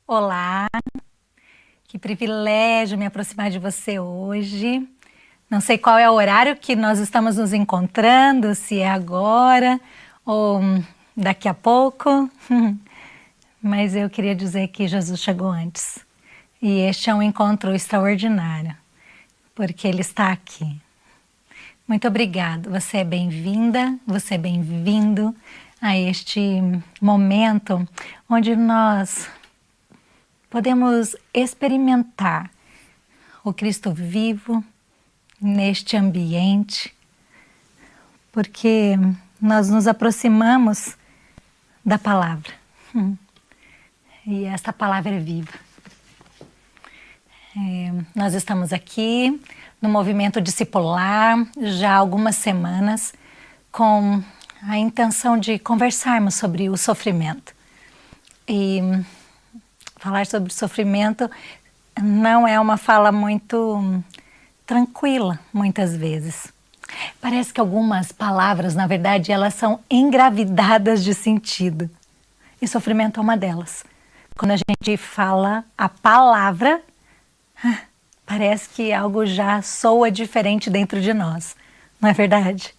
Olá, que privilégio me aproximar de você hoje. Não sei qual é o horário que nós estamos nos encontrando, se é agora ou daqui a pouco, mas eu queria dizer que Jesus chegou antes. E este é um encontro extraordinário, porque Ele está aqui. Muito obrigado, você é bem-vinda, você é bem-vindo a este momento onde nós podemos experimentar o Cristo vivo neste ambiente, porque nós nos aproximamos da palavra. E esta palavra é viva. Nós estamos aqui no movimento discipular já há algumas semanas com a intenção de conversarmos sobre o sofrimento. E falar sobre sofrimento não é uma fala muito tranquila, muitas vezes. Parece que algumas palavras, na verdade, elas são engravidadas de sentido. E sofrimento é uma delas. Quando a gente fala a palavra, parece que algo já soa diferente dentro de nós, não é verdade?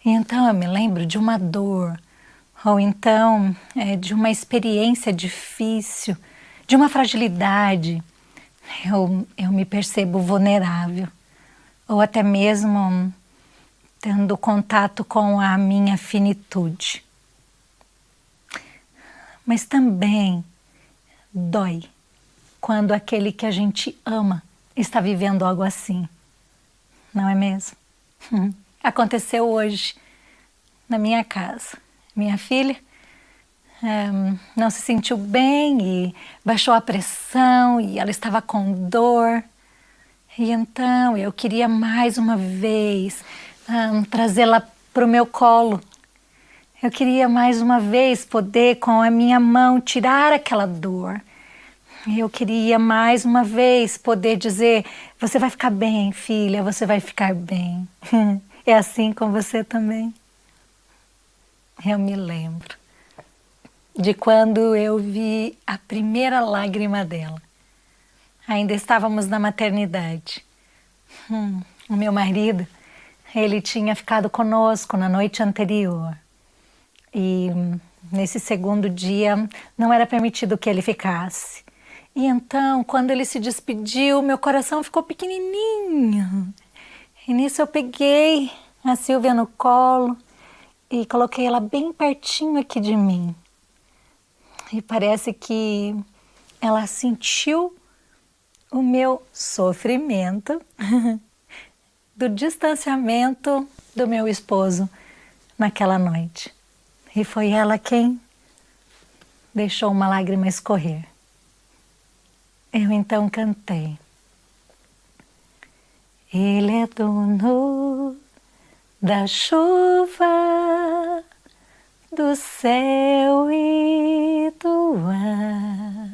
E então eu me lembro de uma dor, ou então de uma experiência difícil, de uma fragilidade. Eu me percebo vulnerável, ou até mesmo tendo contato com a minha finitude. Mas também dói quando aquele que a gente ama está vivendo algo assim, não é mesmo? Aconteceu hoje na minha casa. Minha filha não se sentiu bem e baixou a pressão e ela estava com dor. E então eu queria mais uma vez trazê-la para o meu colo. Eu queria mais uma vez poder com a minha mão tirar aquela dor. Eu queria mais uma vez poder dizer: você vai ficar bem, filha, você vai ficar bem. É assim com você também? Eu me lembro de quando eu vi a primeira lágrima dela. Ainda estávamos na maternidade. O meu marido, ele tinha ficado conosco na noite anterior. E nesse segundo dia não era permitido que ele ficasse. E então, quando ele se despediu, meu coração ficou pequenininho. E nisso eu peguei a Silvia no colo e coloquei ela bem pertinho aqui de mim. E parece que ela sentiu o meu sofrimento do distanciamento do meu esposo naquela noite. E foi ela quem deixou uma lágrima escorrer. Eu então cantei: Ele é dono da chuva, do céu e do ar.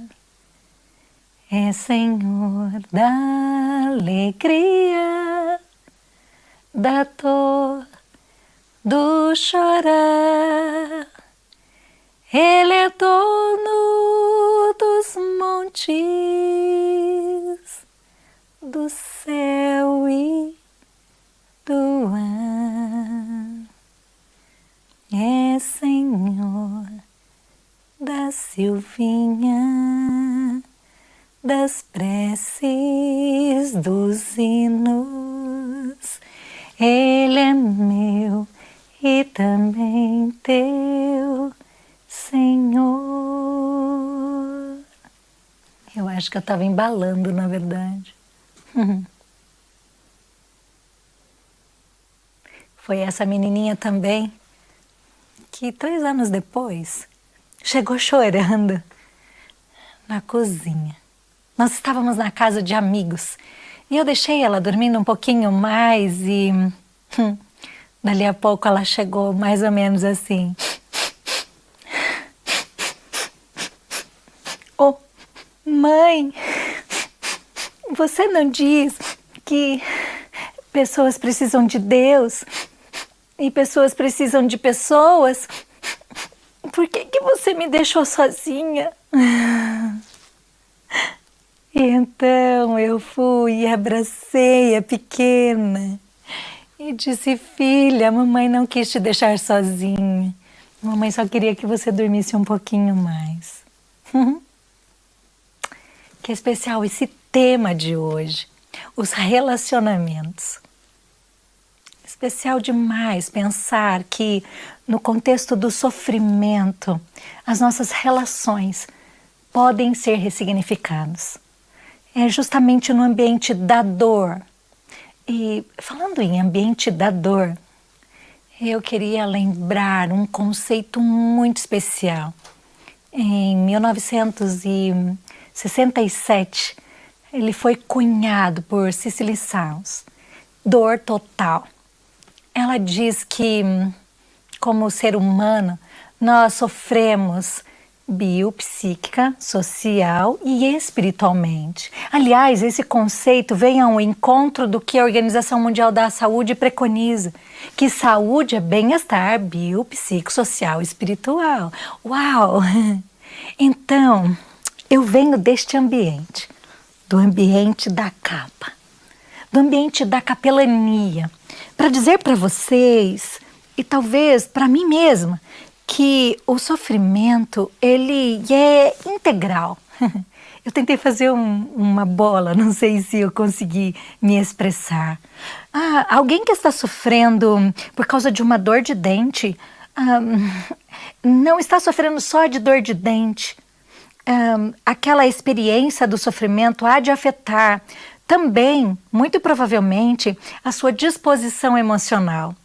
É Senhor da alegria, da dor, do chorar. Ele é dono dos montes, do céu e do ar. É Senhor da Silvinha, das preces, dos hinos. Ele é meu e também teu, Senhor. Eu acho que eu estava embalando, na verdade. Foi essa menininha também que 3 anos depois chegou chorando na cozinha. Nós estávamos na casa de amigos e eu deixei ela dormindo um pouquinho mais e dali a pouco ela chegou mais ou menos assim: "Oh, mãe, você não diz que pessoas precisam de Deus e pessoas precisam de pessoas? Por que você me deixou sozinha?" E então eu fui e abracei a pequena e disse: filha, a mamãe não quis te deixar sozinha. Mamãe só queria que você dormisse um pouquinho mais. Que especial esse tema de hoje, os relacionamentos. Especial demais pensar que no contexto do sofrimento, as nossas relações podem ser ressignificadas. É justamente no ambiente da dor. E falando em ambiente da dor, eu queria lembrar um conceito muito especial. Em 1967, ele foi cunhado por Cicely Saunz, dor total. Ela diz que, como ser humano, nós sofremos biopsíquica, social e espiritualmente. Aliás, esse conceito vem ao encontro do que a Organização Mundial da Saúde preconiza, que saúde é bem-estar biopsicossocial e espiritual. Uau! Então, eu venho deste ambiente, do ambiente da capa, do ambiente da capelania, para dizer para vocês, e talvez para mim mesma, que o sofrimento, ele é integral. Eu tentei fazer uma bola, não sei se eu consegui me expressar. Alguém que está sofrendo por causa de uma dor de dente, não está sofrendo só de dor de dente. Aquela experiência do sofrimento há de afetar também, muito provavelmente, a sua disposição emocional,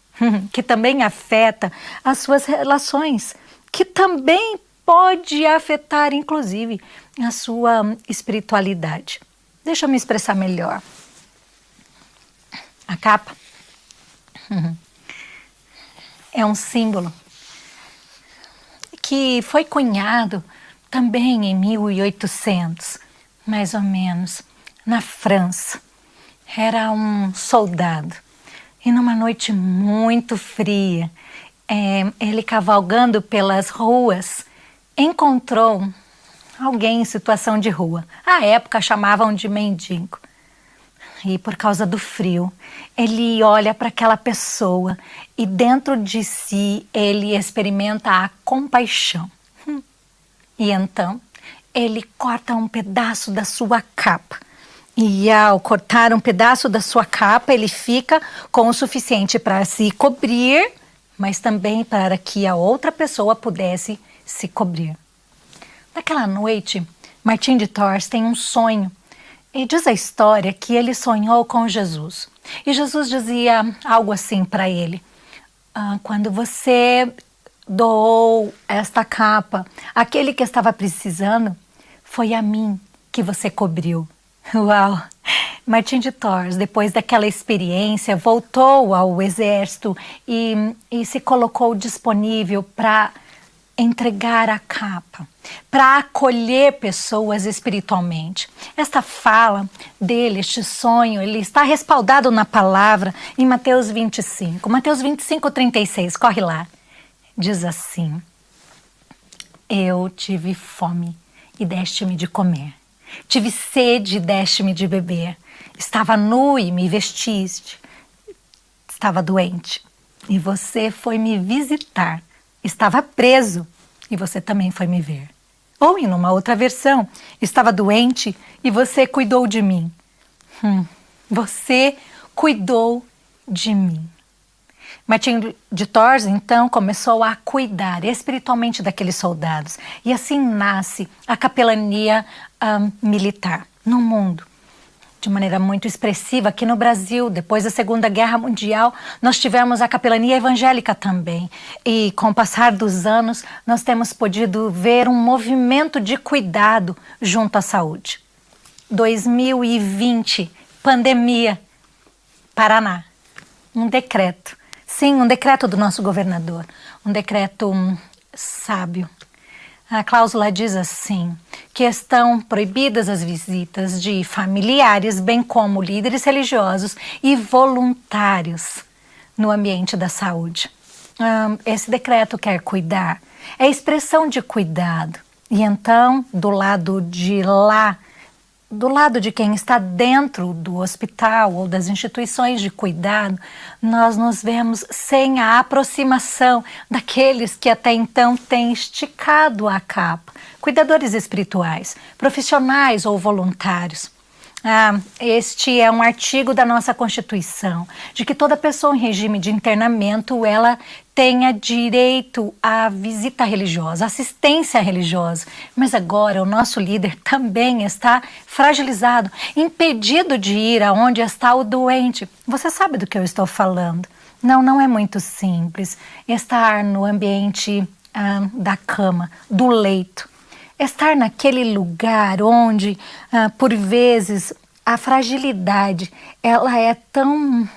que também afeta as suas relações, que também pode afetar, inclusive, a sua espiritualidade. Deixa eu me expressar melhor. A capa é um símbolo que foi cunhado também em 1800, mais ou menos, na França. Era um soldado. E numa noite muito fria, ele cavalgando pelas ruas, encontrou alguém em situação de rua. À época chamavam de mendigo. E por causa do frio, ele olha para aquela pessoa e dentro de si ele experimenta a compaixão. E então ele corta um pedaço da sua capa. E ao cortar um pedaço da sua capa, ele fica com o suficiente para se cobrir, mas também para que a outra pessoa pudesse se cobrir. Naquela noite, Martin de Tours tem um sonho. E diz a história que ele sonhou com Jesus. E Jesus dizia algo assim para ele: quando você doou esta capa, aquele que estava precisando, foi a mim que você cobriu. Uau! Martin de Tours, depois daquela experiência, voltou ao exército e se colocou disponível para entregar a capa, para acolher pessoas espiritualmente. Esta fala dele, este sonho, ele está respaldado na palavra em Mateus 25. Mateus 25, 36, corre lá. Diz assim: eu tive fome e deste-me de comer. Tive sede e deste-me de beber. Estava nu e me vestiste. Estava doente e você foi me visitar. Estava preso e você também foi me ver. Ou em uma outra versão, estava doente e você cuidou de mim. Você cuidou de mim. Martin de Tours, então, começou a cuidar espiritualmente daqueles soldados. E assim nasce a capelania militar no mundo. De maneira muito expressiva, aqui no Brasil, depois da Segunda Guerra Mundial, nós tivemos a capelania evangélica também. E com o passar dos anos, nós temos podido ver um movimento de cuidado junto à saúde. 2020, pandemia, Paraná, um decreto. Sim, um decreto do nosso governador, um decreto sábio. A cláusula diz assim, que estão proibidas as visitas de familiares, bem como líderes religiosos e voluntários no ambiente da saúde. Esse decreto quer cuidar, é expressão de cuidado. E então, do lado de lá, do lado de quem está dentro do hospital ou das instituições de cuidado, nós nos vemos sem a aproximação daqueles que até então têm esticado a capa. Cuidadores espirituais, profissionais ou voluntários. Este é um artigo da nossa Constituição, de que toda pessoa em regime de internamento, ela tenha direito à visita religiosa, assistência religiosa. Mas agora o nosso líder também está fragilizado, impedido de ir aonde está o doente. Você sabe do que eu estou falando? Não é muito simples estar no ambiente da cama, do leito. Estar naquele lugar onde, por vezes, a fragilidade ela é tão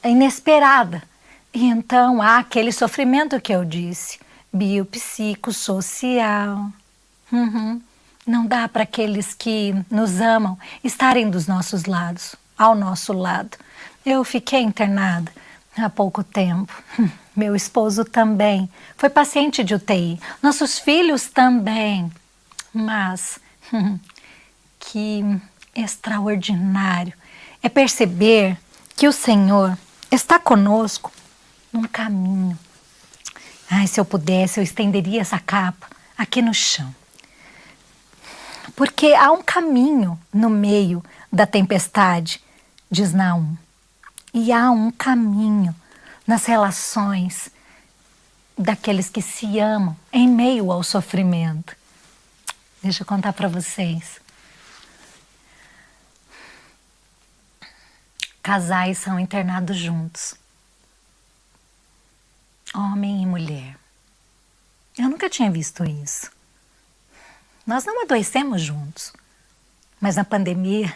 inesperada. E então há aquele sofrimento que eu disse, biopsicossocial. Não dá para aqueles que nos amam estarem dos nossos lados, ao nosso lado. Eu fiquei internada há pouco tempo. Meu esposo também foi paciente de UTI. Nossos filhos também. Mas que extraordinário é perceber que o Senhor está conosco num caminho. Ai, se eu pudesse, eu estenderia essa capa aqui no chão. Porque há um caminho no meio da tempestade, diz Naum. E há um caminho nas relações daqueles que se amam em meio ao sofrimento. Deixa eu contar para vocês. Casais são internados juntos. Homem e mulher. Eu nunca tinha visto isso. Nós não adoecemos juntos. Mas na pandemia,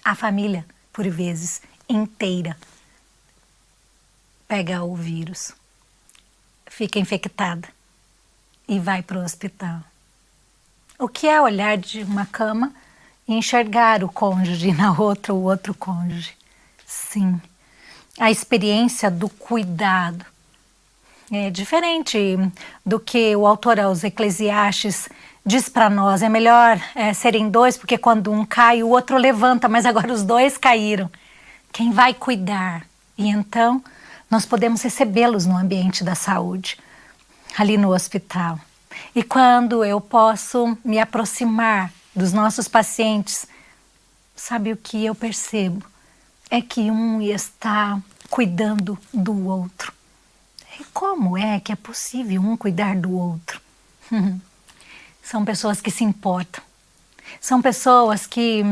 a família, por vezes, inteira, pega o vírus, fica infectada e vai para o hospital. O que é olhar de uma cama e enxergar o cônjuge na outra, o outro cônjuge? Sim, a experiência do cuidado é diferente do que o autor aos Eclesiastes diz para nós. É melhor serem dois, porque quando um cai, o outro levanta, mas agora os dois caíram. Quem vai cuidar? E então nós podemos recebê-los no ambiente da saúde, ali no hospital. E quando eu posso me aproximar dos nossos pacientes, sabe o que eu percebo? É que um está cuidando do outro. E como é que é possível um cuidar do outro? São pessoas que se importam. São pessoas que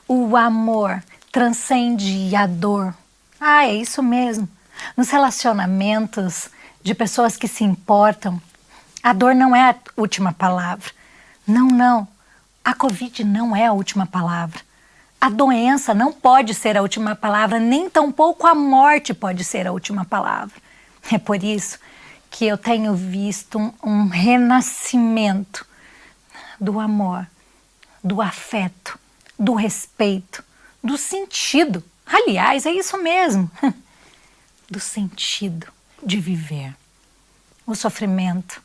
o amor transcende a dor. É isso mesmo. Nos relacionamentos de pessoas que se importam, a dor não é a última palavra. Não. A Covid não é a última palavra. A doença não pode ser a última palavra, nem tampouco a morte pode ser a última palavra. É por isso que eu tenho visto um renascimento do amor, do afeto, do respeito, do sentido. Aliás, é isso mesmo. Do sentido de viver. O sofrimento,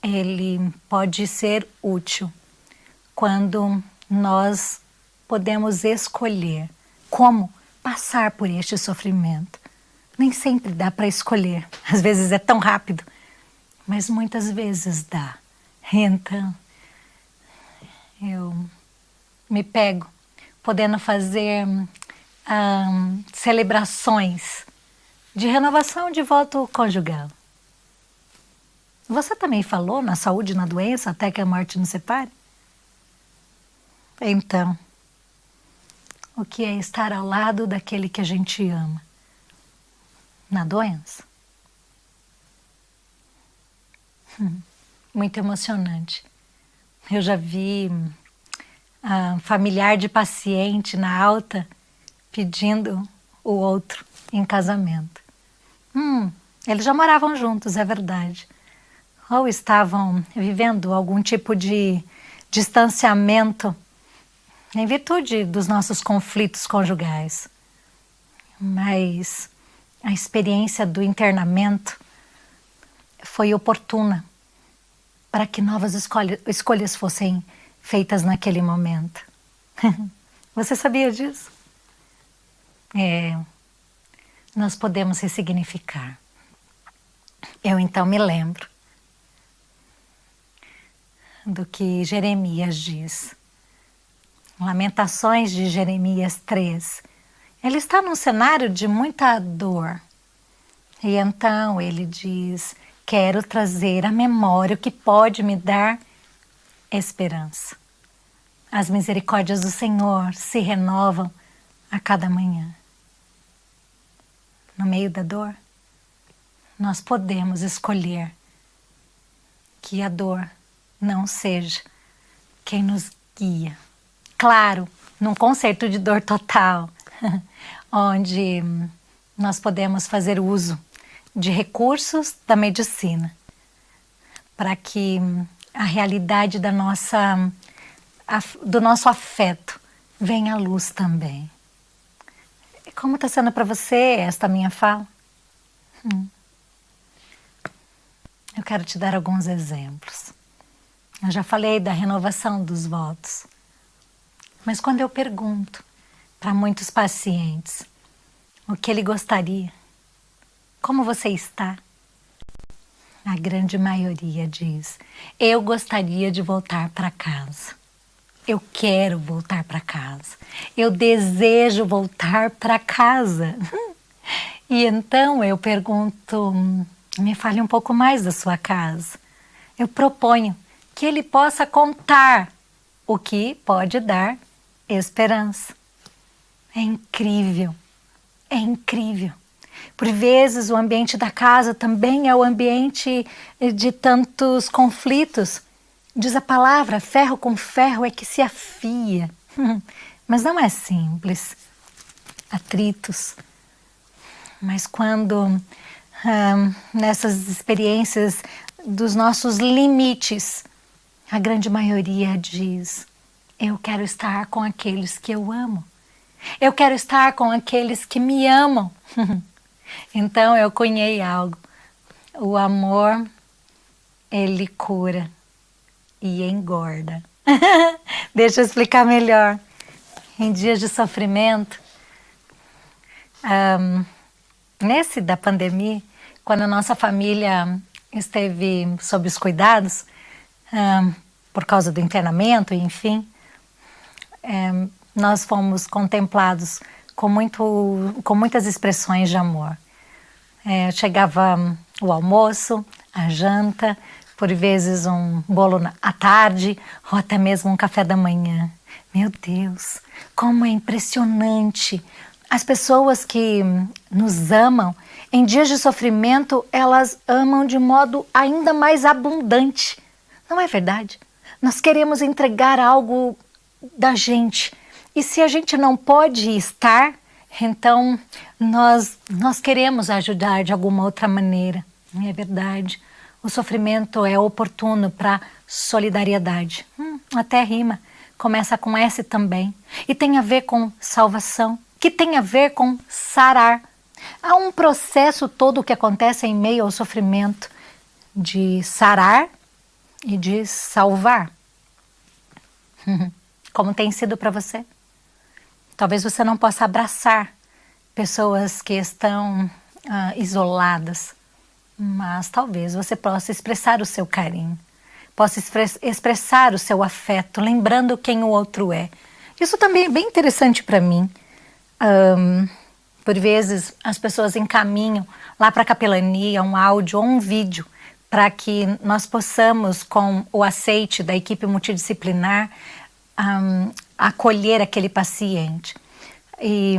ele pode ser útil quando nós podemos escolher como passar por este sofrimento. Nem sempre dá para escolher, às vezes é tão rápido, mas muitas vezes dá. Então, eu me pego podendo fazer celebrações de renovação de voto conjugal. Você também falou na saúde e na doença até que a morte nos separe? Então, o que é estar ao lado daquele que a gente ama? Na doença? Muito emocionante. Eu já vi familiar de paciente na alta pedindo o outro em casamento. Eles já moravam juntos, é verdade. Ou estavam vivendo algum tipo de distanciamento em virtude dos nossos conflitos conjugais. Mas a experiência do internamento foi oportuna para que novas escolhas fossem feitas naquele momento. Você sabia disso? Nós podemos ressignificar. Eu então me lembro do que Jeremias diz. Lamentações de Jeremias 3. Ele está num cenário de muita dor. E então ele diz: quero trazer à memória o que pode me dar esperança. As misericórdias do Senhor se renovam a cada manhã. No meio da dor, nós podemos escolher que a dor não seja quem nos guia. Claro, num conceito de dor total, onde nós podemos fazer uso de recursos da medicina para que a realidade do nosso afeto venha à luz também. Como está sendo para você esta minha fala? Eu quero te dar alguns exemplos. Eu já falei da renovação dos votos. Mas quando eu pergunto para muitos pacientes o que ele gostaria, como você está? A grande maioria diz: eu gostaria de voltar para casa. Eu quero voltar para casa. Eu desejo voltar para casa. E então eu pergunto: me fale um pouco mais da sua casa. Eu proponho que ele possa contar o que pode dar esperança. É incrível, é incrível. Por vezes o ambiente da casa também é o ambiente de tantos conflitos. Diz a palavra, ferro com ferro é que se afia. Mas não é simples. Atritos. Mas quando nessas experiências dos nossos limites, a grande maioria diz: eu quero estar com aqueles que eu amo. Eu quero estar com aqueles que me amam. Então eu cunhei algo. O amor, ele cura e engorda. Deixa eu explicar melhor. Em dias de sofrimento, nesse da pandemia, quando a nossa família esteve sob os cuidados, por causa do internamento, enfim, nós fomos contemplados com muitas expressões de amor. Chegava o almoço, a janta, por vezes um bolo à tarde ou até mesmo um café da manhã. Meu Deus, como é impressionante! As pessoas que nos amam, em dias de sofrimento, elas amam de modo ainda mais abundante. Não é verdade? Nós queremos entregar algo da gente. E se a gente não pode estar, então nós queremos ajudar de alguma outra maneira. Não é verdade? O sofrimento é oportuno para solidariedade. Até rima. Começa com S também. E tem a ver com salvação, que tem a ver com sarar. Há um processo todo que acontece em meio ao sofrimento de sarar e de salvar. Como tem sido para você? Talvez você não possa abraçar pessoas que estão isoladas, mas talvez você possa expressar o seu carinho, possa expressar o seu afeto, lembrando quem o outro é. Isso também é bem interessante para mim. Por vezes as pessoas encaminham lá para a capelania um áudio ou um vídeo para que nós possamos, com o aceite da equipe multidisciplinar, acolher aquele paciente. E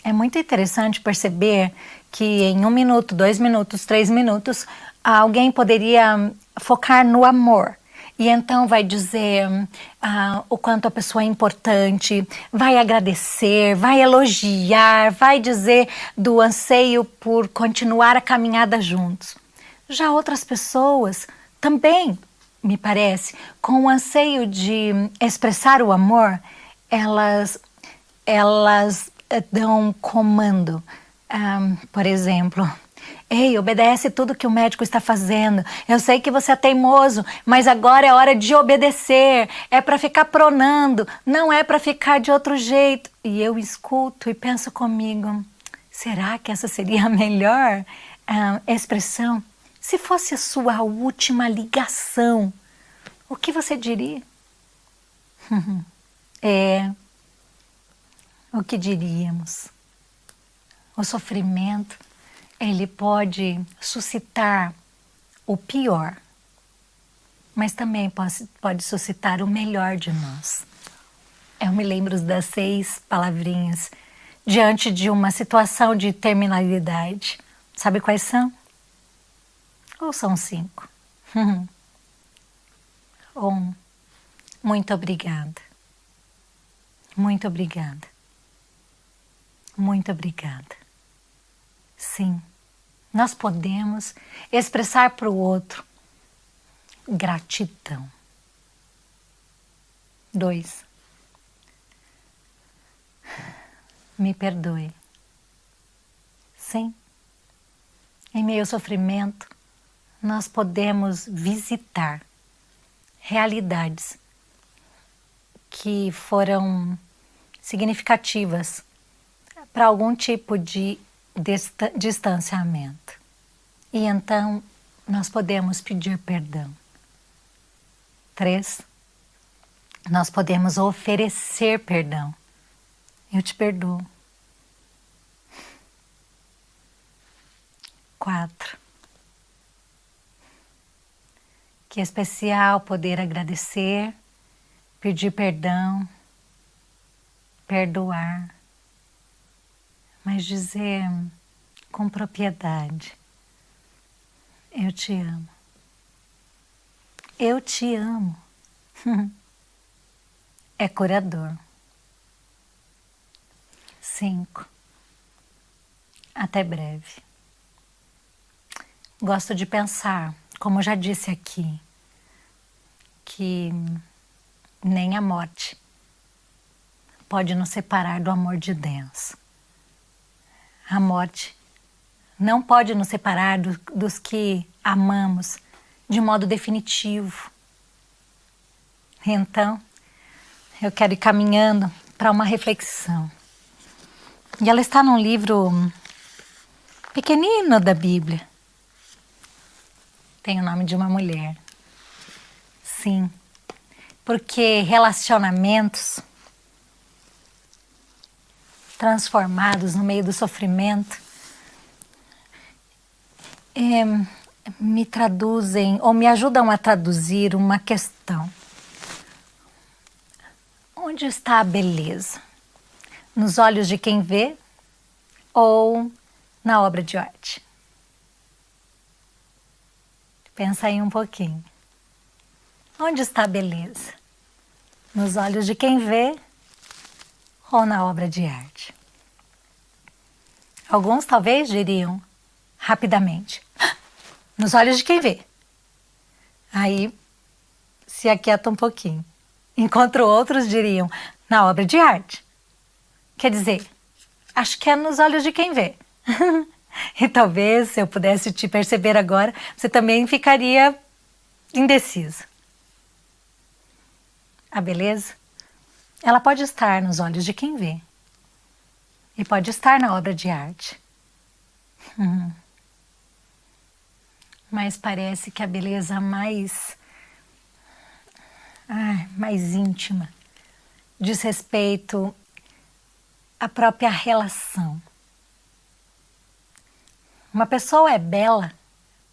é muito interessante perceber que em 1 minuto, 2 minutos, 3 minutos, alguém poderia focar no amor. E então vai dizer o quanto a pessoa é importante, vai agradecer, vai elogiar, vai dizer do anseio por continuar a caminhada juntos. Já outras pessoas também, me parece, com o anseio de expressar o amor, elas dão comando. Por exemplo, Ei, obedece tudo que o médico está fazendo. Eu sei que você é teimoso, mas agora é hora de obedecer. É para ficar pronando, não é para ficar de outro jeito. E eu escuto e penso comigo, será que essa seria a melhor expressão? Se fosse a sua última ligação, o que você diria? O que diríamos? O sofrimento, ele pode suscitar o pior, mas também pode suscitar o melhor de nós. Eu me lembro das 6 palavrinhas diante de uma situação de terminalidade. Sabe quais são? Ou são 5? 1. Muito obrigada. Muito obrigada. Muito obrigada. Sim, nós podemos expressar para o outro gratidão. 2. Me perdoe. Sim, em meio ao sofrimento, nós podemos visitar realidades que foram significativas para algum tipo de distanciamento. E então nós podemos pedir perdão. 3. Nós podemos oferecer perdão. Eu te perdoo. 4. Que especial poder agradecer, pedir perdão, perdoar, mas dizer com propriedade, eu te amo. Eu te amo. É curador. 5. Até breve. Gosto de pensar, como já disse aqui, que nem a morte pode nos separar do amor de Deus. A morte não pode nos separar dos que amamos de modo definitivo. Então, eu quero ir caminhando para uma reflexão. E ela está num livro pequenino da Bíblia. Tem o nome de uma mulher. Sim, porque relacionamentos transformados no meio do sofrimento me traduzem ou me ajudam a traduzir uma questão. Onde está a beleza? Nos olhos de quem vê ou na obra de arte? Pensa aí um pouquinho. Onde está a beleza? Nos olhos de quem vê ou na obra de arte? Alguns talvez diriam rapidamente, nos olhos de quem vê. Aí se aquieta um pouquinho. Enquanto outros diriam, na obra de arte. Quer dizer, acho que é nos olhos de quem vê. E talvez, se eu pudesse te perceber agora, você também ficaria indeciso. A beleza, ela pode estar nos olhos de quem vê. E pode estar na obra de arte. Mas parece que a beleza mais íntima diz respeito à própria relação. Uma pessoa é bela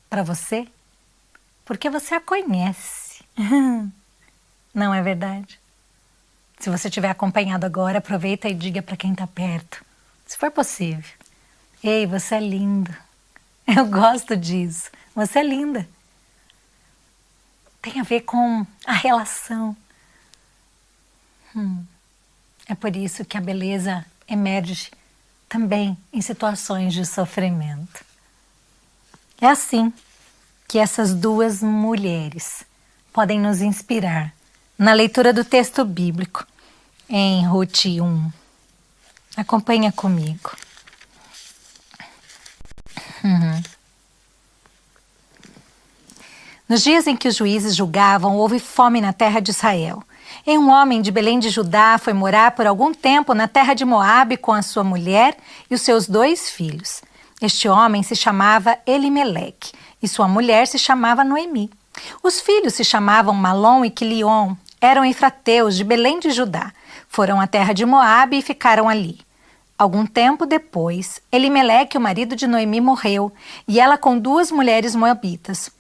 para você porque você a conhece. Não é verdade? Se você estiver acompanhado agora, aproveita e diga para quem está perto, se for possível. Ei, você é lindo. Eu gosto disso. Você é linda. Tem a ver com a relação. É por isso que a beleza emerge também em situações de sofrimento. É assim que essas duas mulheres podem nos inspirar na leitura do texto bíblico em Ruth 1. Acompanha comigo. Nos dias em que os juízes julgavam, houve fome na terra de Israel. E um homem de Belém de Judá foi morar por algum tempo na terra de Moabe com a sua mulher e os seus 2 filhos. Este homem se chamava Elimeleque e sua mulher se chamava Noemi. Os filhos se chamavam Malom e Quilion, eram efrateus de Belém de Judá. Foram à terra de Moabe e ficaram ali. Algum tempo depois, Elimeleque, o marido de Noemi, morreu e ela com 2 mulheres moabitas.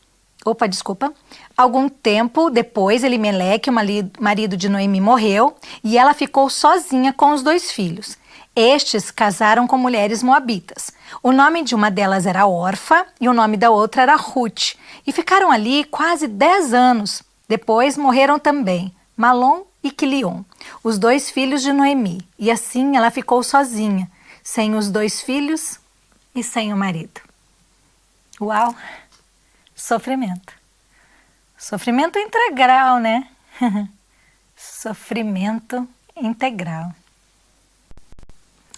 Algum tempo depois, Elimeleque, o marido de Noemi, morreu e ela ficou sozinha com os 2 filhos. Estes casaram com mulheres moabitas. O nome de uma delas era Orfa e o nome da outra era Ruth. E ficaram ali quase 10 anos. Depois morreram também Malom e Quilion, os 2 filhos de Noemi. E assim ela ficou sozinha, sem os 2 filhos e sem o marido. Uau! Sofrimento. Sofrimento integral, né? Sofrimento integral.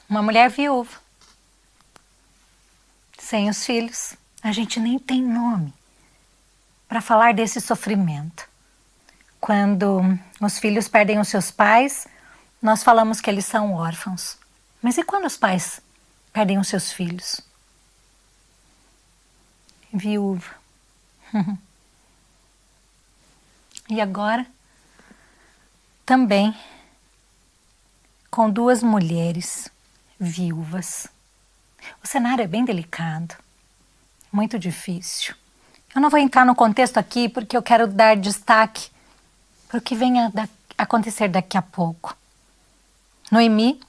Uma mulher viúva, sem os filhos. A gente nem tem nome para falar desse sofrimento. Quando os filhos perdem os seus pais, nós falamos que eles são órfãos. Mas e quando os pais perdem os seus filhos? Viúva. E agora, também com 2 mulheres viúvas. O cenário é bem delicado, muito difícil. Eu não vou entrar no contexto aqui porque eu quero dar destaque para o que vem a acontecer daqui a pouco. Noemi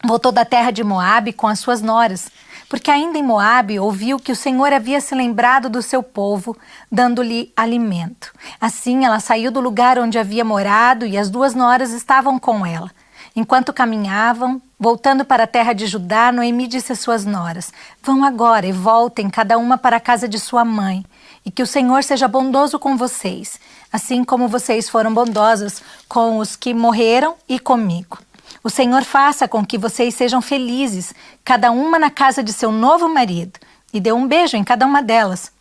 voltou da terra de Moabe com as suas noras, porque ainda em Moabe ouviu que o Senhor havia se lembrado do seu povo, dando-lhe alimento. Assim ela saiu do lugar onde havia morado e as 2 noras estavam com ela. Enquanto caminhavam, voltando para a terra de Judá, Noemi disse às suas noras: vão agora e voltem cada uma para a casa de sua mãe, e que o Senhor seja bondoso com vocês, assim como vocês foram bondosas com os que morreram e comigo. O Senhor faça com que vocês sejam felizes, cada uma na casa de seu novo marido, e deu um beijo em cada uma delas.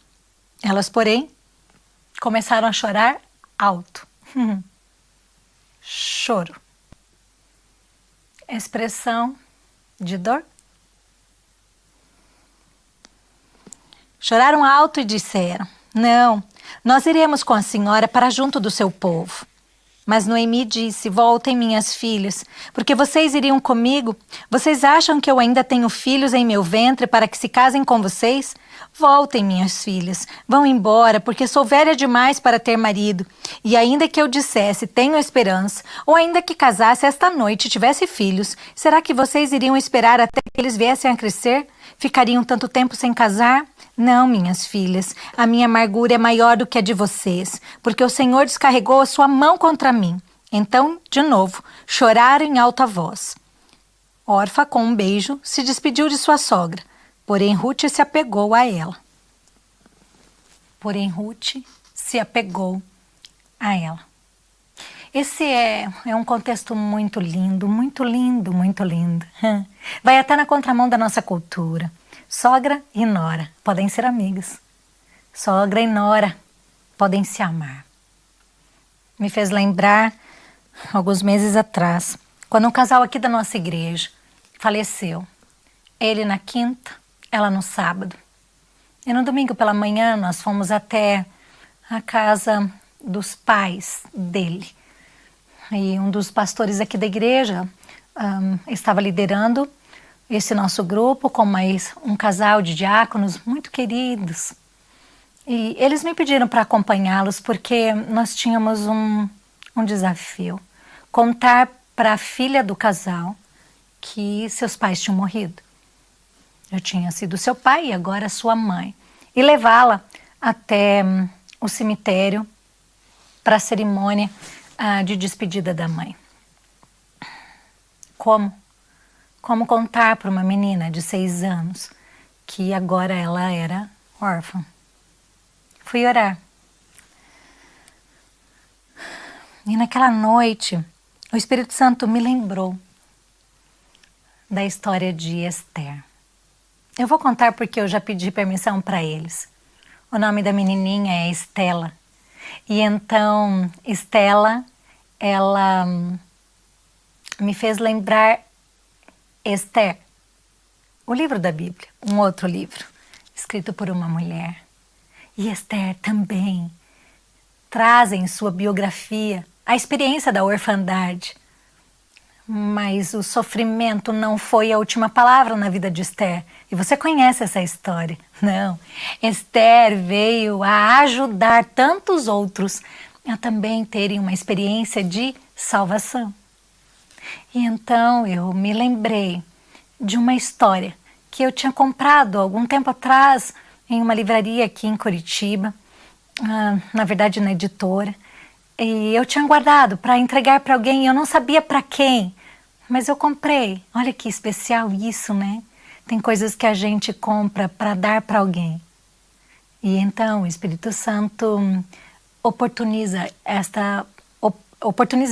Elas, porém, começaram a chorar alto. Choro. Expressão de dor. Choraram alto e disseram: não, nós iremos com a senhora para junto do seu povo. Mas Noemi disse: voltem, minhas filhas, porque vocês iriam comigo? Vocês acham que eu ainda tenho filhos em meu ventre para que se casem com vocês? Voltem, minhas filhas, vão embora, porque sou velha demais para ter marido. E ainda que eu dissesse, tenho esperança, ou ainda que casasse esta noite e tivesse filhos, será que vocês iriam esperar até que eles viessem a crescer? Ficariam tanto tempo sem casar? Não, minhas filhas, a minha amargura é maior do que a de vocês, porque o Senhor descarregou a sua mão contra mim. Então, de novo, choraram em alta voz. Orfa, com um beijo, se despediu de sua sogra, porém Ruth se apegou a ela. Esse é um contexto muito lindo, muito lindo, muito lindo. Vai até na contramão da nossa cultura. Sogra e nora podem ser amigas. Sogra e nora podem se amar. Me fez lembrar, alguns meses atrás, quando um casal aqui da nossa igreja faleceu. Ele na quinta, ela no sábado. E no domingo pela manhã nós fomos até a casa dos pais dele. E um dos pastores aqui da igreja estava liderando esse nosso grupo com mais um casal de diáconos muito queridos. E eles me pediram para acompanhá-los porque nós tínhamos um desafio. Contar para a filha do casal que seus pais tinham morrido. Eu tinha sido seu pai e agora sua mãe. E levá-la até o cemitério para a cerimônia de despedida da mãe. Como contar para uma menina de 6 anos que agora ela era órfã? Fui orar. E naquela noite, o Espírito Santo me lembrou da história de Esther. Eu vou contar porque eu já pedi permissão para eles. O nome da menininha é Estela. E então, Estela, ela me fez lembrar Esther, o livro da Bíblia, um outro livro, escrito por uma mulher. E Esther também traz em sua biografia a experiência da orfandade. Mas o sofrimento não foi a última palavra na vida de Esther. E você conhece essa história, não? Esther veio a ajudar tantos outros a também terem uma experiência de salvação. E então eu me lembrei de uma história que eu tinha comprado algum tempo atrás em uma livraria aqui em Curitiba, na verdade na editora, e eu tinha guardado para entregar para alguém e eu não sabia para quem, mas eu comprei. Olha que especial isso, né? Tem coisas que a gente compra para dar para alguém. E então o Espírito Santo oportuniza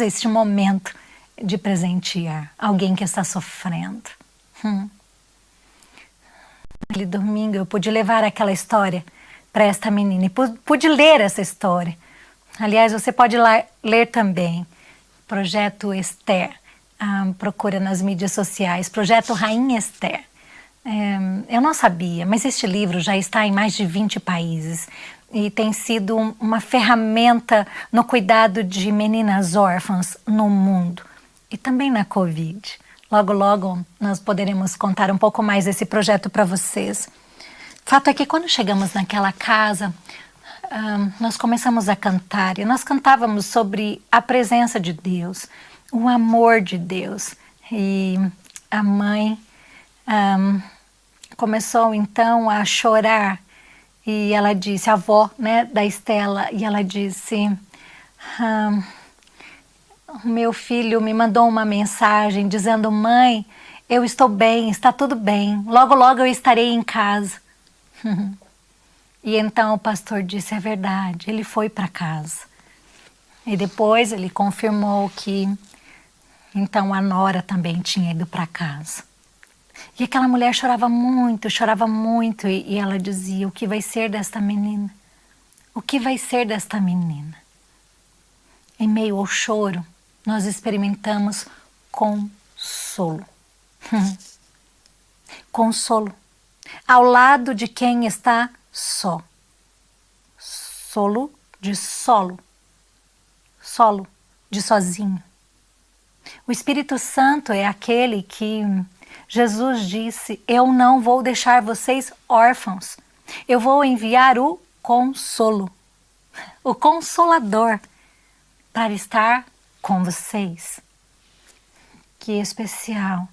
este momento de presentear alguém que está sofrendo. Naquele domingo eu pude levar aquela história para esta menina e pude ler essa história. Aliás, você pode ler também. Projeto Esther, procura nas mídias sociais, Projeto Rainha Esther. Eu não sabia, mas este livro já está em mais de 20 países e tem sido uma ferramenta no cuidado de meninas órfãs no mundo e também na Covid. Logo, logo nós poderemos contar um pouco mais desse projeto para vocês. Fato é que quando chegamos naquela casa, nós começamos a cantar e nós cantávamos sobre a presença de Deus, o amor de Deus. E a mãe começou então a chorar e ela disse, a avó, né, da Estela, e ela disse, meu filho me mandou uma mensagem dizendo, mãe, eu estou bem, está tudo bem, logo logo eu estarei em casa. E então o pastor disse, é verdade, ele foi para casa. E depois ele confirmou que então a nora também tinha ido para casa. E aquela mulher chorava muito e ela dizia, o que vai ser desta menina? O que vai ser desta menina? Em meio ao choro, nós experimentamos consolo. Consolo. Ao lado de quem está só. Solo de solo. Solo de sozinho. O Espírito Santo é aquele que Jesus disse, eu não vou deixar vocês órfãos. Eu vou enviar o consolo, o Consolador, para estar com vocês. Que especial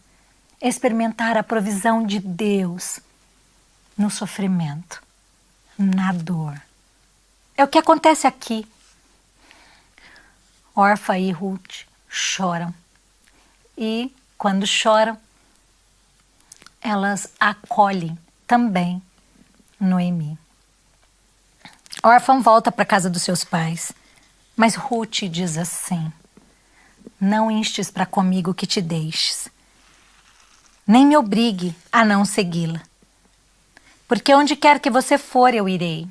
experimentar a provisão de Deus no sofrimento, na dor. É o que acontece aqui. Orfa e Ruth choram. E quando choram, elas acolhem também Noemi. Orfa volta para a casa dos seus pais, mas Ruth diz assim, não instes para comigo que te deixes, nem me obrigue a não segui-la, porque onde quer que você for eu irei.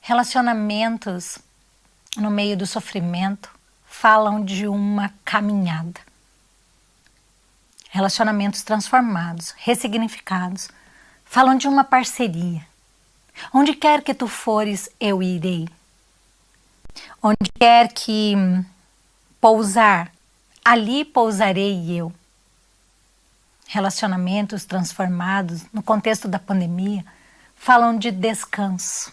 Relacionamentos no meio do sofrimento falam de uma caminhada. Relacionamentos transformados, ressignificados, falam de uma parceria. Onde quer que tu fores, eu irei. Onde quer que pousar, ali pousarei eu. Relacionamentos transformados, no contexto da pandemia, falam de descanso.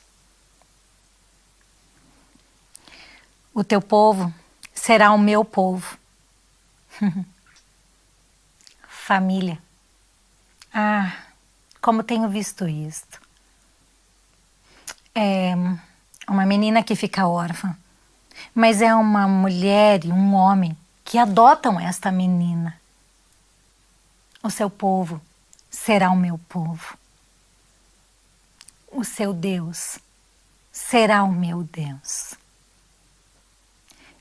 O teu povo será o meu povo. Família. Ah, como tenho visto isto. É uma menina que fica órfã, mas é uma mulher e um homem que adotam esta menina. O seu povo será o meu povo. O seu Deus será o meu Deus.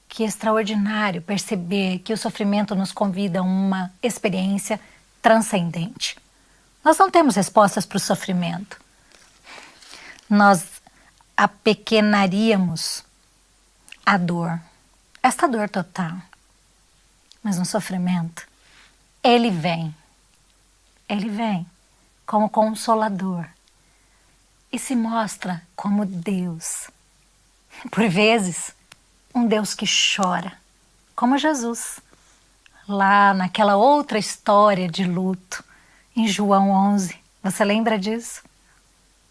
Que extraordinário perceber que o sofrimento nos convida a uma experiência transcendente. Nós não temos respostas para o sofrimento, nós apequenaríamos a dor, esta dor total. Mas no sofrimento, Ele vem como Consolador e se mostra como Deus. Por vezes, um Deus que chora, como Jesus, lá naquela outra história de luto, em João 11. Você lembra disso?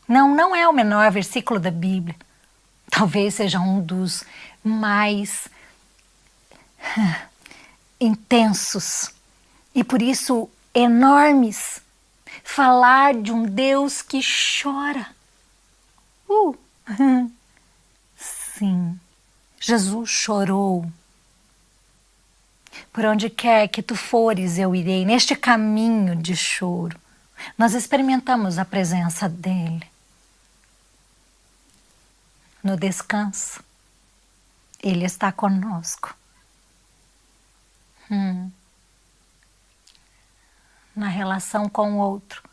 Não é o menor versículo da Bíblia. Talvez seja um dos mais intensos e por isso enormes. Falar de um Deus que chora. Sim, Jesus chorou. Por onde quer que tu fores, eu irei. Neste caminho de choro, nós experimentamos a presença dele. No descanso, ele está conosco. Na relação com o outro,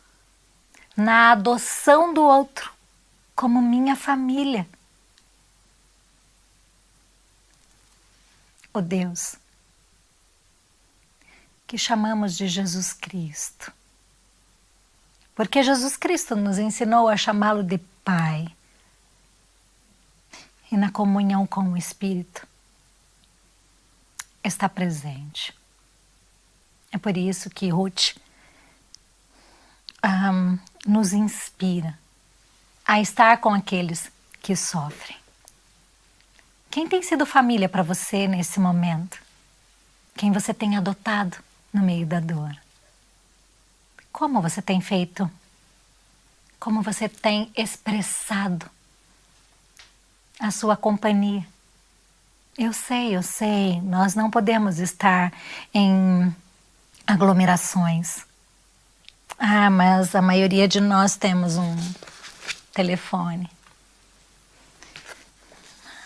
na adoção do outro, como minha família. O Deus que chamamos de Jesus Cristo. Porque Jesus Cristo nos ensinou a chamá-lo de Pai. E na comunhão com o Espírito está presente. É por isso que Ruth nos inspira a estar com aqueles que sofrem. Quem tem sido família para você nesse momento? Quem você tem adotado no meio da dor? Como você tem feito? Como você tem expressado a sua companhia? Eu sei, nós não podemos estar em aglomerações. Mas a maioria de nós temos um telefone.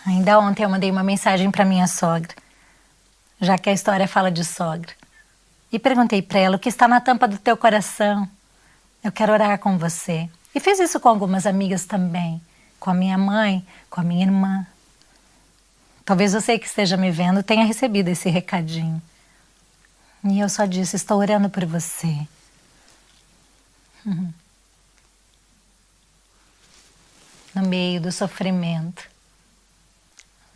Ainda ontem eu mandei uma mensagem para minha sogra, já que a história fala de sogra. E perguntei para ela: o que está na tampa do teu coração? Eu quero orar com você. E fiz isso com algumas amigas também, com a minha mãe, com a minha irmã. Talvez você que esteja me vendo tenha recebido esse recadinho. E eu só disse: estou orando por você. No meio do sofrimento,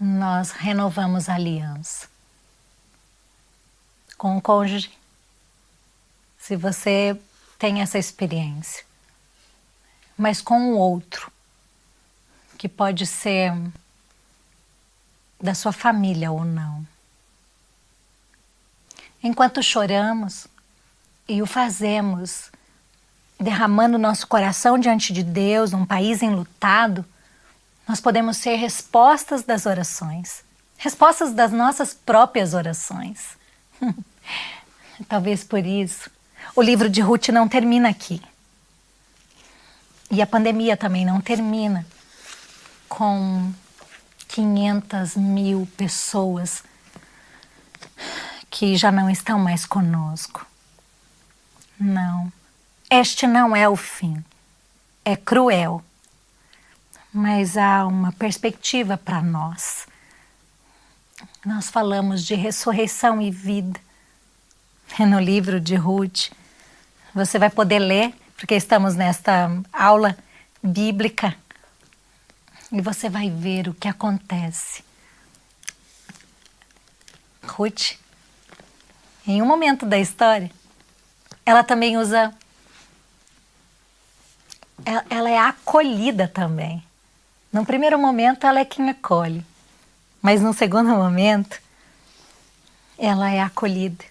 nós renovamos a aliança com o cônjuge. Se você tem essa experiência, mas com o outro, que pode ser da sua família ou não. Enquanto choramos e o fazemos derramando nosso coração diante de Deus, num país enlutado, nós podemos ser respostas das orações, respostas das nossas próprias orações. Talvez por isso o livro de Ruth não termina aqui. E a pandemia também não termina com 500.000 pessoas que já não estão mais conosco. Não. Este não é o fim. É cruel. Mas há uma perspectiva para nós. Nós falamos de ressurreição e vida. No livro de Ruth, você vai poder ler, porque estamos nesta aula bíblica, e você vai ver o que acontece. Ruth, em um momento da história, ela também usa... Ela é acolhida também. No primeiro momento, ela é quem acolhe. Mas no segundo momento, ela é acolhida.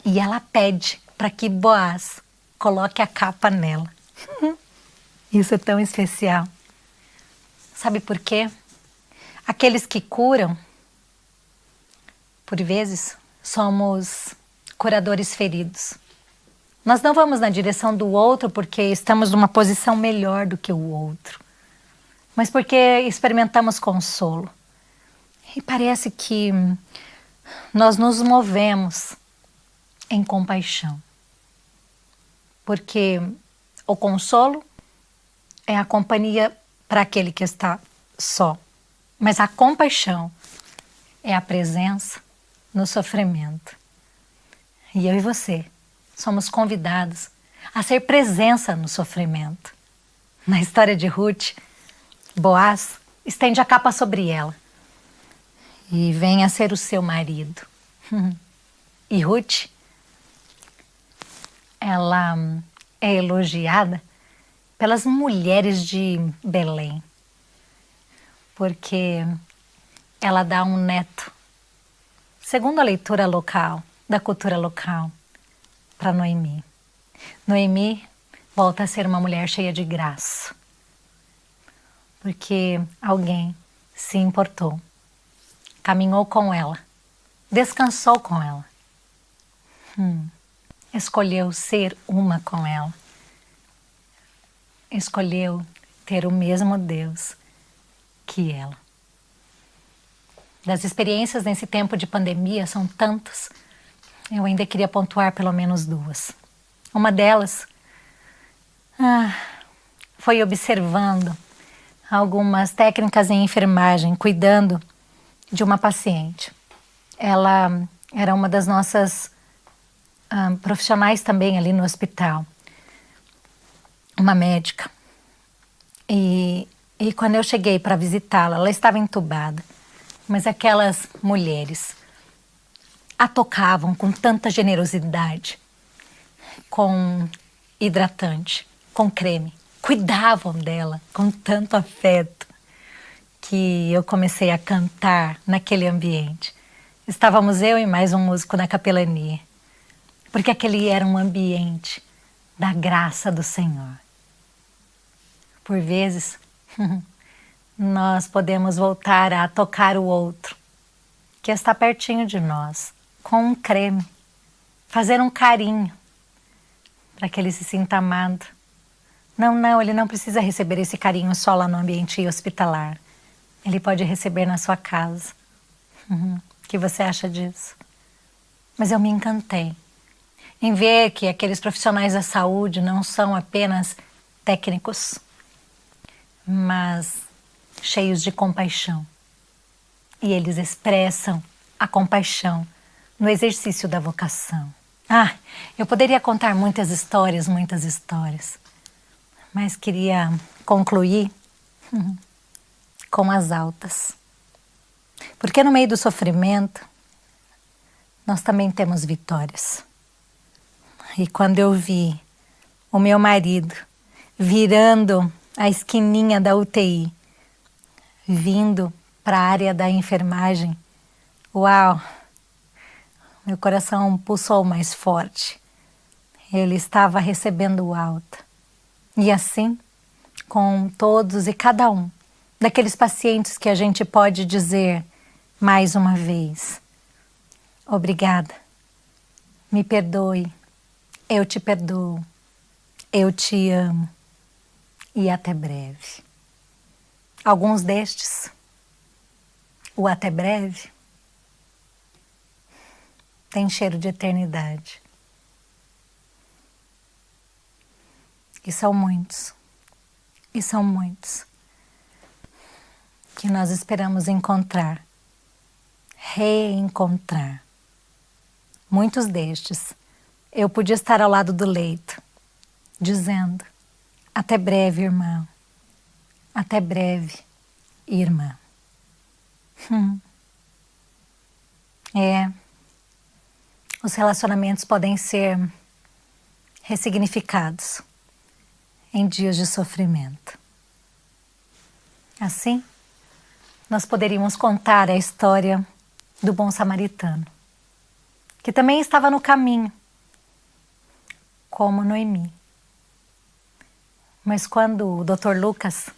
E ela pede para que Boaz coloque a capa nela. Isso é tão especial. Sabe por quê? Aqueles que curam, por vezes, somos curadores feridos. Nós não vamos na direção do outro porque estamos numa posição melhor do que o outro, mas porque experimentamos consolo. E parece que nós nos movemos em compaixão, porque o consolo é a companhia para aquele que está só. Mas a compaixão é a presença no sofrimento. E eu e você somos convidados a ser presença no sofrimento. Na história de Ruth, Boaz estende a capa sobre ela e vem a ser o seu marido. E Ruth, ela é elogiada pelas mulheres de Belém, porque ela dá um neto, segundo a leitura local, da cultura local, para Noemi. Noemi volta a ser uma mulher cheia de graça, porque alguém se importou, caminhou com ela, descansou com ela, escolheu ser uma com ela, escolheu ter o mesmo Deus que ela. Das experiências nesse tempo de pandemia são tantas, eu ainda queria pontuar pelo menos duas. Uma delas foi observando algumas técnicas em enfermagem, cuidando de uma paciente. Ela era uma das nossas profissionais também ali no hospital, uma médica. E quando eu cheguei para visitá-la, ela estava entubada, mas aquelas mulheres a tocavam com tanta generosidade, com hidratante, com creme, cuidavam dela com tanto afeto, que eu comecei a cantar naquele ambiente. Estávamos eu e mais um músico na capelania, porque aquele era um ambiente da graça do Senhor. Por vezes, nós podemos voltar a tocar o outro, que está pertinho de nós, com um creme, fazer um carinho, para que ele se sinta amado. Não, ele não precisa receber esse carinho só lá no ambiente hospitalar. Ele pode receber na sua casa. O que você acha disso? Mas eu me encantei em ver que aqueles profissionais da saúde não são apenas técnicos, mas cheios de compaixão. E eles expressam a compaixão no exercício da vocação. Eu poderia contar muitas histórias, mas queria concluir com as altas. Porque no meio do sofrimento, nós também temos vitórias. E quando eu vi o meu marido virando a esquininha da UTI, vindo para a área da enfermagem, uau! Meu coração pulsou mais forte. Ele estava recebendo alta. E assim, com todos e cada um daqueles pacientes que a gente pode dizer mais uma vez: obrigada, me perdoe, eu te perdoo, eu te amo e até breve. Alguns destes, o até breve, tem cheiro de eternidade. E são muitos que nós esperamos encontrar, reencontrar. Muitos destes, eu podia estar ao lado do leito, dizendo: até breve, irmão, até breve, irmã. Os relacionamentos podem ser ressignificados em dias de sofrimento. Assim, nós poderíamos contar a história do bom samaritano, que também estava no caminho, como Noemi. Mas quando o Dr. Lucas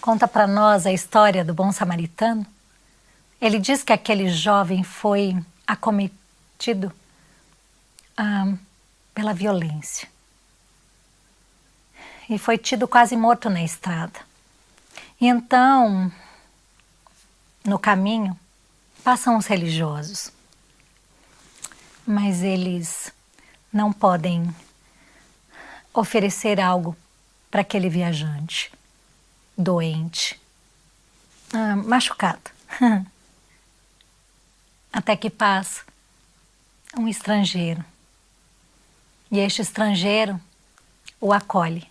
conta para nós a história do bom samaritano, ele diz que aquele jovem foi acometido pela violência e foi tido quase morto na estrada. E então, no caminho, passam os religiosos, mas eles não podem oferecer algo para aquele viajante. doente, machucado. Até que passa um estrangeiro. E este estrangeiro o acolhe.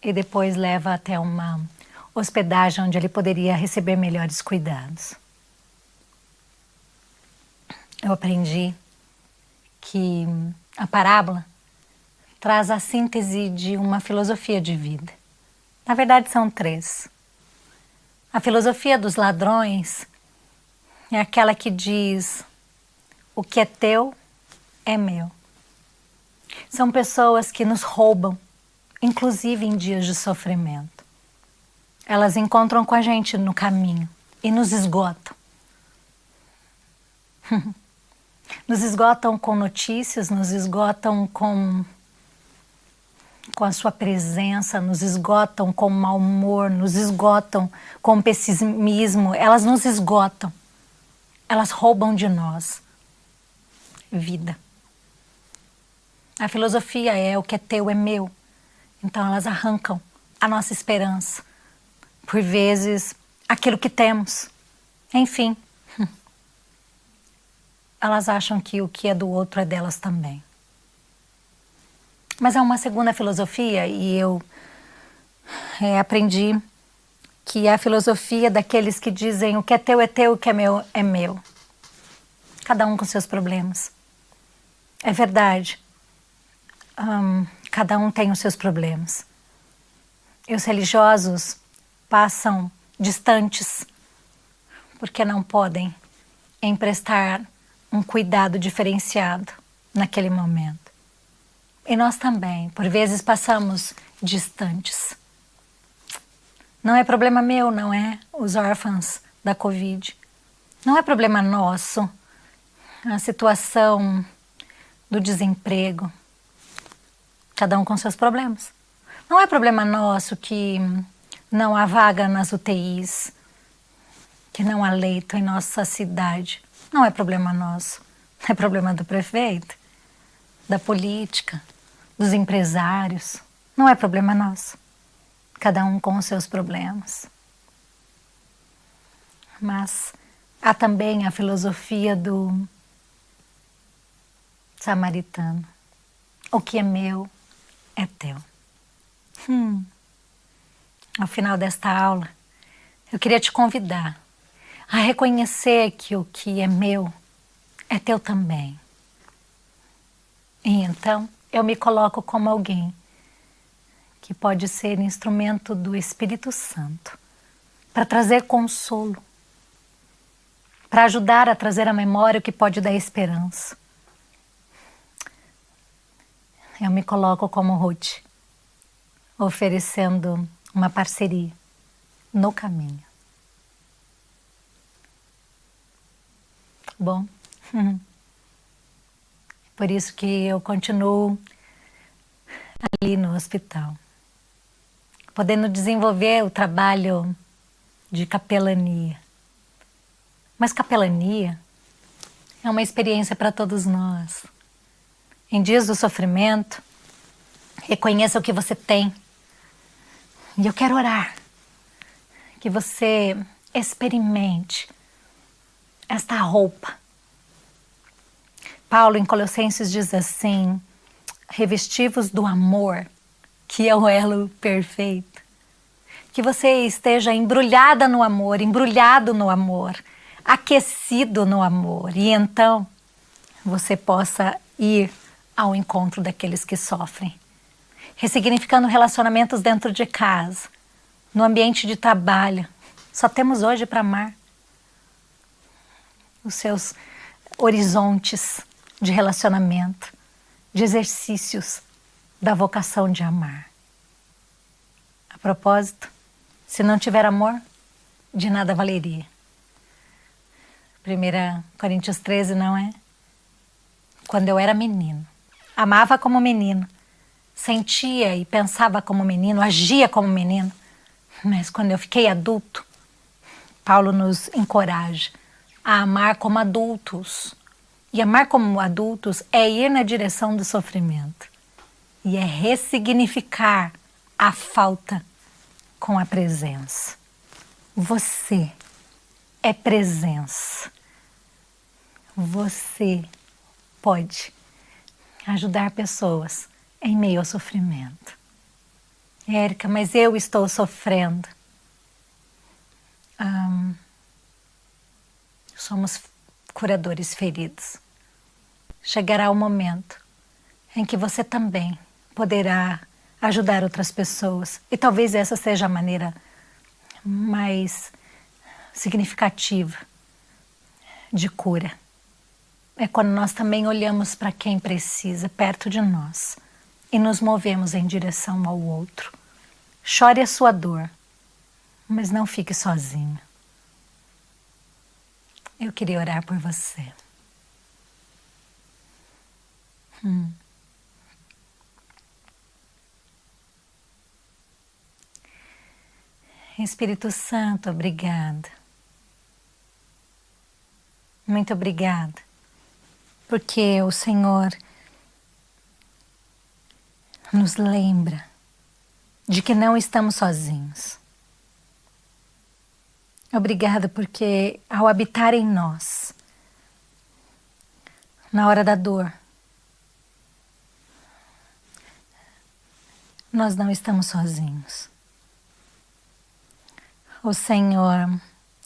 E depois leva até uma hospedagem onde ele poderia receber melhores cuidados. Eu aprendi que a parábola traz a síntese de uma filosofia de vida. Na verdade, são 3. A filosofia dos ladrões é aquela que diz: o que é teu é meu. São pessoas que nos roubam, inclusive em dias de sofrimento. Elas encontram com a gente no caminho e nos esgotam. Nos esgotam com notícias, nos esgotam com a sua presença, nos esgotam com mau humor, nos esgotam com pessimismo. Elas nos esgotam. Elas roubam de nós vida. A filosofia é: o que é teu é meu. Então elas arrancam a nossa esperança, por vezes aquilo que temos. Enfim, elas acham que o que é do outro é delas também. Mas há uma segunda filosofia, e eu aprendi que é a filosofia daqueles que dizem: o que é teu, o que é meu é meu. Cada um com seus problemas. É verdade. Cada um tem os seus problemas. E os religiosos passam distantes porque não podem emprestar um cuidado diferenciado naquele momento. E nós também, por vezes, passamos distantes. Não é problema meu, não é? Os órfãos da Covid. Não é problema nosso a situação do desemprego. Cada um com seus problemas. Não é problema nosso que não há vaga nas UTIs, que não há leito em nossa cidade. Não é problema nosso. É problema do prefeito, da política, dos empresários. Não é problema nosso. Cada um com os seus problemas. Mas há também a filosofia do samaritano. O que é meu é teu. Ao final desta aula, eu queria te convidar a reconhecer que o que é meu é teu também. E então eu me coloco como alguém que pode ser instrumento do Espírito Santo para trazer consolo, para ajudar a trazer à memória o que pode dar esperança. Eu me coloco como Ruth, oferecendo uma parceria no caminho. Bom, por isso que eu continuo ali no hospital, podendo desenvolver o trabalho de capelania. Mas capelania é uma experiência para todos nós. Em dias do sofrimento, reconheça o que você tem. E eu quero orar que você experimente esta roupa. Paulo, em Colossenses, diz assim: revestivos do amor, que é o elo perfeito. Que você esteja embrulhada no amor, embrulhado no amor, aquecido no amor. E então você possa ir ao encontro daqueles que sofrem. Ressignificando relacionamentos dentro de casa, no ambiente de trabalho. Só temos hoje para amar. Os seus horizontes de relacionamento, de exercícios da vocação de amar. A propósito, se não tiver amor, de nada valeria. 1 Coríntios 13, não é? Quando eu era menino, amava como menino, sentia e pensava como menino, agia como menino. Mas quando eu fiquei adulto, Paulo nos encoraja a amar como adultos. E amar como adultos é ir na direção do sofrimento. E é ressignificar a falta com a presença. Você é presença. Você pode ajudar pessoas em meio ao sofrimento. Érica, mas eu estou sofrendo. Somos curadores feridos. Chegará o momento em que você também poderá ajudar outras pessoas. E talvez essa seja a maneira mais significativa de cura. É quando nós também olhamos para quem precisa perto de nós e nos movemos em direção ao outro. Chore a sua dor, mas não fique sozinho. Eu queria orar por você. Espírito Santo, obrigada. Muito obrigada, porque o Senhor nos lembra de que não estamos sozinhos. Obrigada porque ao habitar em nós, na hora da dor, nós não estamos sozinhos. O Senhor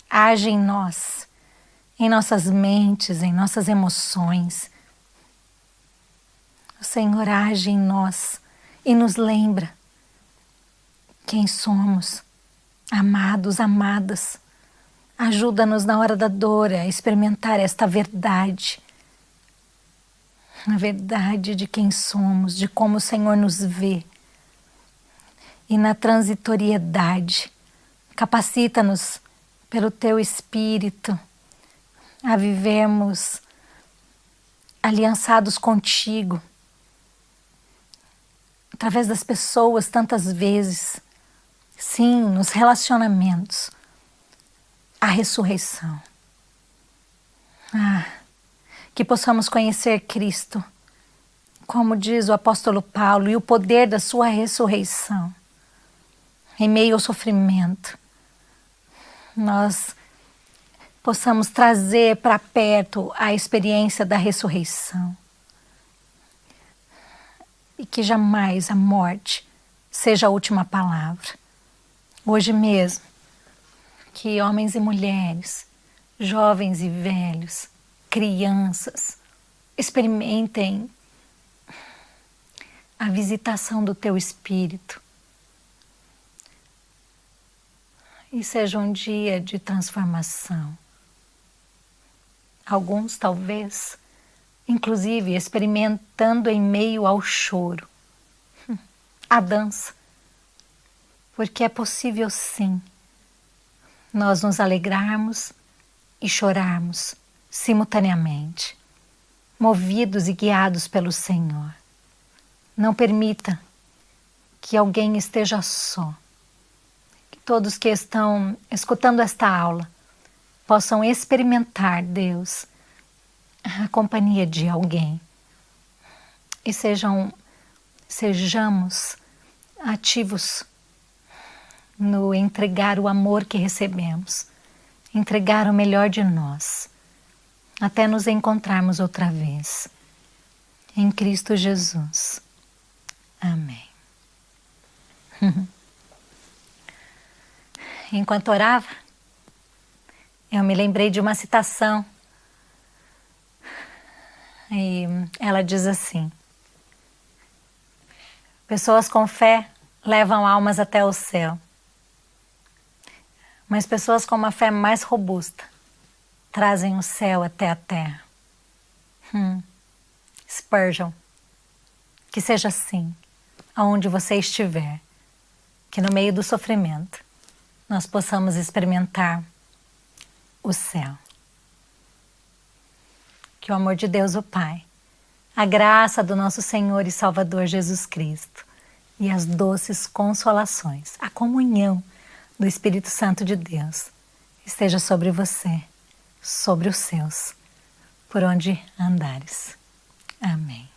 age em nós, em nossas mentes, em nossas emoções. O Senhor age em nós e nos lembra quem somos, amados, amadas. Ajuda-nos na hora da dor a experimentar esta verdade. A verdade de quem somos, de como o Senhor nos vê. E na transitoriedade, capacita-nos pelo Teu Espírito a vivermos aliançados contigo, através das pessoas tantas vezes, sim, nos relacionamentos, a ressurreição. Que possamos conhecer Cristo, como diz o apóstolo Paulo, e o poder da sua ressurreição. Em meio ao sofrimento, nós possamos trazer para perto a experiência da ressurreição. E que jamais a morte seja a última palavra. Hoje mesmo, que homens e mulheres, jovens e velhos, crianças, experimentem a visitação do Teu Espírito. E seja um dia de transformação. Alguns, talvez, inclusive experimentando em meio ao choro, a dança. Porque é possível, sim, nós nos alegrarmos e chorarmos simultaneamente, movidos e guiados pelo Senhor. Não permita que alguém esteja só. Que todos que estão escutando esta aula possam experimentar, Deus, a companhia de alguém. E sejamos ativos no entregar o amor que recebemos, entregar o melhor de nós, até nos encontrarmos outra vez. Em Cristo Jesus. Amém. Enquanto orava, eu me lembrei de uma citação. E ela diz assim: pessoas com fé levam almas até o céu, mas pessoas com uma fé mais robusta trazem o céu até a terra. Spurgeon. Que seja assim, aonde você estiver, que no meio do sofrimento nós possamos experimentar o céu. Que o amor de Deus, o Pai, a graça do nosso Senhor e Salvador Jesus Cristo e as doces consolações, a comunhão do Espírito Santo de Deus esteja sobre você, sobre os seus, por onde andares. Amém.